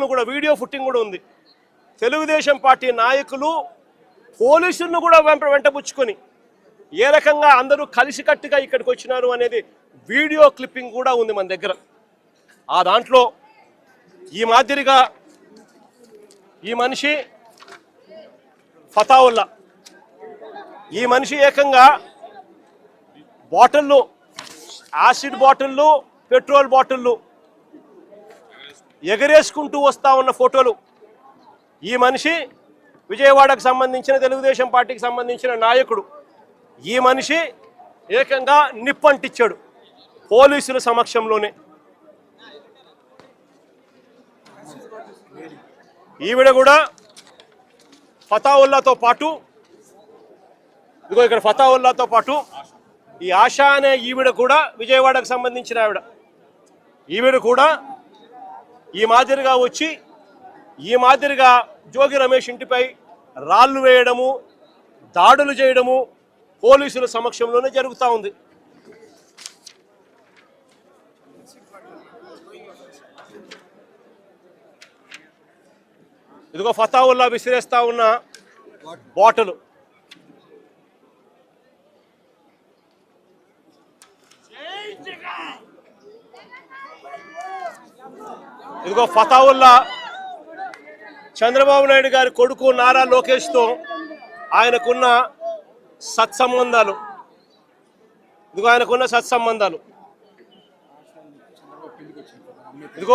కూడా video footing కూడా ఉంది. తెలుగుదేశం పార్టీ నాయకులు పోలీసులను కూడా వెంటబుచ్చుకొని ఏ రకంగా అందరూ కలిసికట్టుగా ఇక్కడికి వచ్చినారు అనేది వీడియో క్లిప్పింగ్ కూడా ఉంది మన దగ్గర. ఆ దాంట్లో ఈ మాదిరిగా ఈ మనిషి ఫతావుల్లా, ఈ మనిషి ఏకంగా బాటిళ్ళు, యాసిడ్ బాటిళ్ళు, పెట్రోల్ బాటిళ్ళు ఎగరేసుకుంటూ వస్తూ ఉన్న ఫోటోలు. ఈ మనిషి విజయవాడకు సంబంధించిన తెలుగుదేశం పార్టీకి సంబంధించిన నాయకుడు. ఈ మనిషి ఏకంగా నిప్పంటిచ్చాడు పోలీసుల సమక్షంలోనే. ఈవిడ కూడా ఫతావుల్లాతో పాటు, ఇదిగో ఇక్కడ ఫతావుల్లాతో పాటు ఈ ఆశా అనే ఈవిడ కూడా విజయవాడకు సంబంధించిన ఆవిడ. ఈవిడ కూడా ఈ మాదిరిగా వచ్చి ఈ మాదిరిగా జోగి రమేష్ ఇంటిపై రాళ్లు వేయడము, దాడులు చేయడము పోలీసుల సమక్షంలోనే జరుగుతూ ఉంది. ఇదిగో ఫతావుల్లా విసిరేస్తా ఉన్న బాటలు. ఇదిగో ఫతావుల్లా చంద్రబాబు నాయుడు గారి కొడుకు నారా లోకేష్తో ఆయనకున్న సత్సంబంధాలు. ఇదిగో ఆయనకున్న సత్సంబంధాలు.